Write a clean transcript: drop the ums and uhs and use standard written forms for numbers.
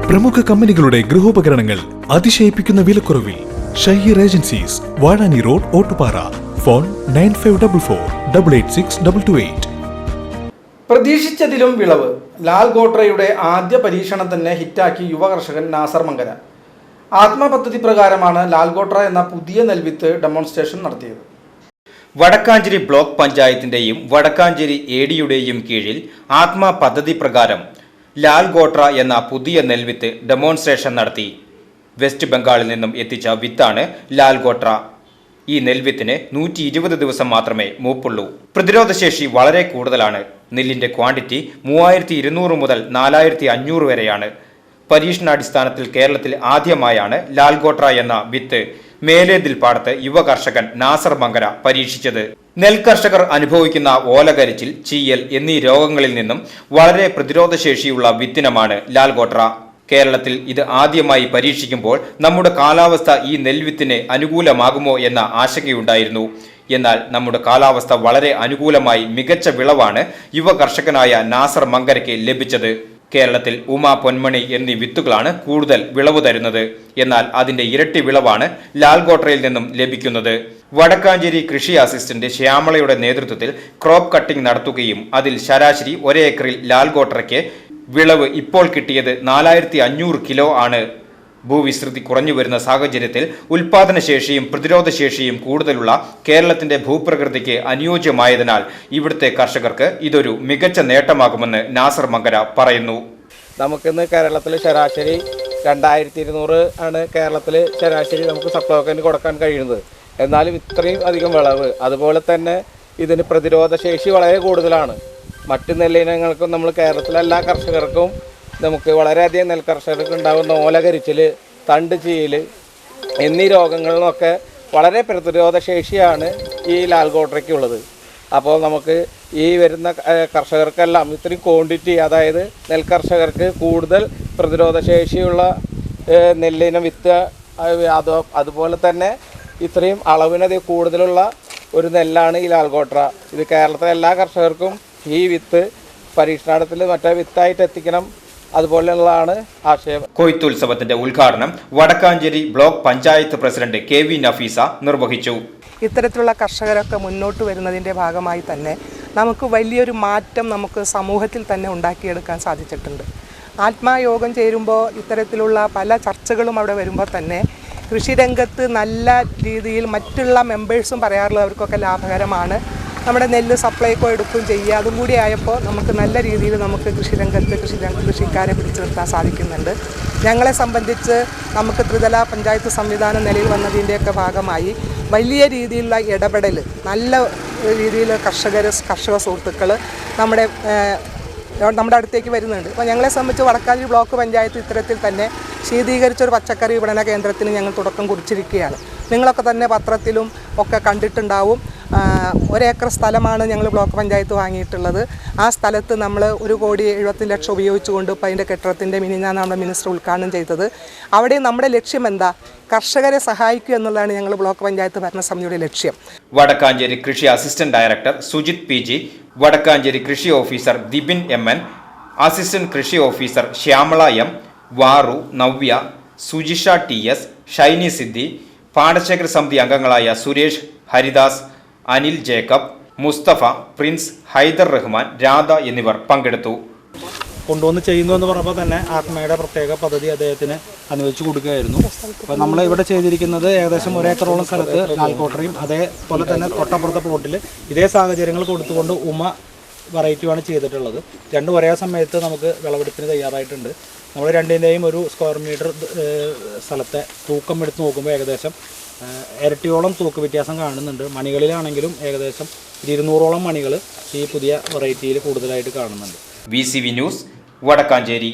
പ്രമുഖ കമ്പനികളുടെ ഗൃഹോപകരണങ്ങൾ അതിശയിപ്പിക്കുന്ന വിലക്കുറവിൽ. Shaheer agencies, Vazhani road, Ottupara. Phone 9544886228. പ്രതീക്ഷിച്ചതിലും വിളവ്. ലാൽ ഗോട്രയുടെ ആദ്യ പരീക്ഷണം തന്നെ ഹിറ്റാക്കി യുവ കർഷകൻ നാസർ മങ്കര. ആത്മ പദ്ധതി പ്രകാരമാണ് ലാൽ ഗോട്ര എന്ന പുതിയ നെൽവിത്ത് ഡെമോൺസ്ട്രേഷൻ നടത്തിയത്. വടക്കാഞ്ചേരി ബ്ലോക്ക് പഞ്ചായത്തിന്റെയും വടക്കാഞ്ചേരി എഡിയുടെയും കീഴിൽ ആത്മ പദ്ധതി പ്രകാരം ലാൽ ഗോട്ര എന്ന പുതിയ നെൽവിത്ത് ഡെമോൺസ്ട്രേഷൻ നടത്തി. വെസ്റ്റ് ബംഗാളിൽ നിന്നും എത്തിച്ച വിത്താണ് ലാൽ ഗോട്ര. ഈ നെൽവിത്തിന് 120 ദിവസം മാത്രമേ മൂപ്പുള്ളൂ. പ്രതിരോധശേഷി വളരെ കൂടുതലാണ്. നെല്ലിന്റെ ക്വാണ്ടിറ്റി 3200 മുതൽ 4500 വരെയാണ്. പരീക്ഷണാടിസ്ഥാനത്തിൽ കേരളത്തിൽ ആദ്യമായാണ് ലാൽ ഗോട്ര എന്ന വിത്ത് മേലേതിൽ പാടത്ത് യുവ കർഷകൻ നാസർ മങ്കര പരീക്ഷിച്ചത്. നെൽകർഷകർ അനുഭവിക്കുന്ന ഓലകരിച്ചിൽ, ചീയൽ എന്നീ രോഗങ്ങളിൽ നിന്നും വളരെ പ്രതിരോധശേഷിയുള്ള വിത്തിനമാണ് ലാൽ ഗോട്ര. കേരളത്തിൽ ഇത് ആദ്യമായി പരീക്ഷിക്കുമ്പോൾ നമ്മുടെ കാലാവസ്ഥ ഈ നെൽവിത്തിന് അനുകൂലമാകുമോ എന്ന ആശങ്കയുണ്ടായിരുന്നു. എന്നാൽ നമ്മുടെ കാലാവസ്ഥ വളരെ അനുകൂലമായി മികച്ച വിളവാണ് യുവ കർഷകനായ നാസർ മങ്കരയ്ക്ക് ലഭിച്ചത്. കേരളത്തിൽ ഉമ, പൊന്മണി എന്നീ വിത്തുകളാണ് കൂടുതൽ വിളവ് തരുന്നത്. എന്നാൽ അതിന്റെ ഇരട്ടി വിളവാണ് ലാൽ ഗോട്രയിൽ നിന്നും ലഭിക്കുന്നത്. വടക്കാഞ്ചേരി കൃഷി അസിസ്റ്റന്റ് ശ്യാമളയുടെ നേതൃത്വത്തിൽ ക്രോപ്പ് കട്ടിംഗ് നടത്തുകയും അതിൽ ശരാശരി 1 ഏക്കറിൽ ലാൽ ഗോട്രയ്ക്ക് വിളവ് ഇപ്പോൾ കിട്ടിയത് 4500 കിലോ ആണ്. ഭൂവിസ്തൃതി കുറഞ്ഞു വരുന്ന സാഹചര്യത്തിൽ ഉൽപാദനശേഷിയും പ്രതിരോധശേഷിയും കൂടുതലുള്ള കേരളത്തിന്റെ ഭൂപ്രകൃതിക്ക് അനുയോജ്യമായതിനാൽ ഇവിടുത്തെ കർഷകർക്ക് ഇതൊരു മികച്ച നേട്ടമാകുമെന്ന് നാസർ മങ്കര പറയുന്നു. നമുക്കിന്ന് കേരളത്തിൽ ശരാശരി 2200 ആണ് കേരളത്തിൽ ശരാശരി നമുക്ക് സപ്ലൈകോന് കൊടുക്കാൻ കഴിയുന്നത്. എന്നാലും ഇത്രയും അധികം വിളവ്, അതുപോലെ തന്നെ ഇതിന് പ്രതിരോധശേഷി വളരെ കൂടുതലാണ്. മറ്റ് നെല്ലിനങ്ങൾക്കും നമ്മൾ കേരളത്തിലെ എല്ലാ കർഷകർക്കും നമുക്ക് വളരെയധികം നെൽകർഷകർക്ക് ഉണ്ടാകുന്ന ഓലകരിച്ചിൽ, തണ്ട് ചീയൽ എന്നീ രോഗങ്ങളിലൊക്കെ വളരെ പ്രതിരോധശേഷിയാണ് ഈ ലാൽ ഗോട്രയ്ക്കുള്ളത്. അപ്പോൾ നമുക്ക് ഈ വരുന്ന കർഷകർക്കെല്ലാം ഇത്രയും ക്വാണ്ടിറ്റി, അതായത് നെൽകർഷകർക്ക് കൂടുതൽ പ്രതിരോധശേഷിയുള്ള നെല്ലിനം വിത്ത്, അതുപോലെ തന്നെ ഇത്രയും അളവിനത് കൂടുതലുള്ള ഒരു നെല്ലാണ് ഈ ലാൽ ഗോട്ര. ഇത് കേരളത്തിലെ എല്ലാ കർഷകർക്കും ഈ വിത്ത് പരീക്ഷണത്തിൽ മറ്റേ വിത്തായിട്ട് എത്തിക്കണം, അതുപോലെയുള്ളതാണ് ആശയം. കൊയ്ത്തുത്സവത്തിന്റെ ഉദ്ഘാടനം Vadakkanchery block panchayat president KV Nafeesa നിർവഹിച്ചു. ഇത്തരത്തിലുള്ള കർഷകരൊക്കെ മുന്നോട്ട് വരുന്നതിൻ്റെ ഭാഗമായി തന്നെ നമുക്ക് വലിയൊരു മാറ്റം നമുക്ക് സമൂഹത്തിൽ തന്നെ ഉണ്ടാക്കിയെടുക്കാൻ സാധിച്ചിട്ടുണ്ട്. ആത്മായോഗം ചേരുമ്പോൾ ഇത്തരത്തിലുള്ള പല ചർച്ചകളും അവിടെ വരുമ്പോൾ തന്നെ കൃഷിരംഗത്ത് നല്ല രീതിയിൽ മറ്റുള്ള മെമ്പേഴ്സും പറയാറുള്ളത് അവർക്കൊക്കെ ലാഭകരമാണ്. നമ്മുടെ നെല്ല് സപ്ലൈക്കോ എടുക്കുകയും ചെയ്യുക. അതും കൂടി ആയപ്പോൾ നമുക്ക് നല്ല രീതിയിൽ നമുക്ക് കൃഷിക്കാരെ പിടിച്ചു നിർത്താൻ സാധിക്കുന്നുണ്ട്. ഞങ്ങളെ സംബന്ധിച്ച് നമുക്ക് ത്രിതല പഞ്ചായത്ത് സംവിധാനം നിലയിൽ വന്നതിൻ്റെയൊക്കെ ഭാഗമായി വലിയ രീതിയിലുള്ള ഇടപെടൽ, നല്ല രീതിയിൽ കർഷക സുഹൃത്തുക്കൾ നമ്മുടെ അടുത്തേക്ക് വരുന്നുണ്ട്. അപ്പോൾ ഞങ്ങളെ സംബന്ധിച്ച് വടക്കാഞ്ചേരി ബ്ലോക്ക് പഞ്ചായത്ത് ഇത്തരത്തിൽ തന്നെ ശീതീകരിച്ചൊരു പച്ചക്കറി വിപണന കേന്ദ്രത്തിന് ഞങ്ങൾ തുടക്കം കുറിച്ചിരിക്കുകയാണ്. നിങ്ങളൊക്കെ തന്നെ പത്രത്തിലും ഒക്കെ കണ്ടിട്ടുണ്ടാവും. 1 ഏക്കർ സ്ഥലമാണ് ഞങ്ങൾ ബ്ലോക്ക് പഞ്ചായത്ത് വാങ്ങിയിട്ടുള്ളത്. ആ സ്ഥലത്ത് നമ്മൾ 1,70,00,000 ഉപയോഗിച്ചുകൊണ്ട് ഇപ്പോൾ അതിൻ്റെ കെട്ടിടത്തിൻ്റെ മിനിഞ്ഞാണ് നമ്മുടെ മിനിസ്റ്റർ ഉദ്ഘാടനം ചെയ്തത്. അവിടെ നമ്മുടെ ലക്ഷ്യം എന്താ? കർഷകരെ സഹായിക്കുക എന്നുള്ളതാണ് ഞങ്ങൾ ബ്ലോക്ക് പഞ്ചായത്ത് ഭരണസമിതിയുടെ ലക്ഷ്യം. വടക്കാഞ്ചേരി കൃഷി assistant director Sujith PG, Vadakkanchery കൃഷി ഓഫീസർ ദിബിൻ MN, അസിസ്റ്റന്റ് കൃഷി officer Shyamala M, Varu, Navya, Sujisha TS, Shiny Siddhi, പാടശേഖര സമിതി അംഗങ്ങളായ സുരേഷ്, ഹരിദാസ്, അനിൽ ജേക്കബ്, മുസ്തഫ, പ്രിൻസ്, ഹൈദർ റഹ്മാൻ, രാധ എന്നിവർ പങ്കെടുത്തു. കൊണ്ടുവന്ന് ചെയ്യുന്നു എന്ന് പറഞ്ഞപ്പോൾ തന്നെ ആത്മയുടെ പ്രത്യേക പദ്ധതി അദ്ദേഹത്തിന് അനുവദിച്ചു കൊടുക്കുകയായിരുന്നു. അപ്പോൾ നമ്മൾ ഇവിടെ ചെയ്തിരിക്കുന്നത് ഏകദേശം 1 ഏക്കറോളം സ്ഥലത്ത് ലാൽ ഗോട്രയും അതേപോലെ തന്നെ തൊട്ടപ്പുറത്തെ പ്ലോട്ടിൽ ഇതേ സാഹചര്യങ്ങൾ കൊടുത്തുകൊണ്ട് ഉമ വെറൈറ്റിയുമാണ് ചെയ്തിട്ടുള്ളത്. രണ്ടും ഒരേ സമയത്ത് നമുക്ക് വിളവെടുപ്പിന് തയ്യാറായിട്ടുണ്ട്. നമ്മൾ രണ്ടിൻ്റെയും ഒരു സ്ക്വയർ മീറ്റർ സ്ഥലത്തെ തൂക്കം എടുത്ത് നോക്കുമ്പോൾ ഏകദേശം ഇരട്ടിയോളം തൂക്ക് വ്യത്യാസം കാണുന്നുണ്ട്. മണികളിലാണെങ്കിലും ഏകദേശം 200ഓളം മണികൾ ഈ പുതിയ വെറൈറ്റിയിൽ കൂടുതലായിട്ട് കാണുന്നുണ്ട്. VCV news, Vadakkanchery.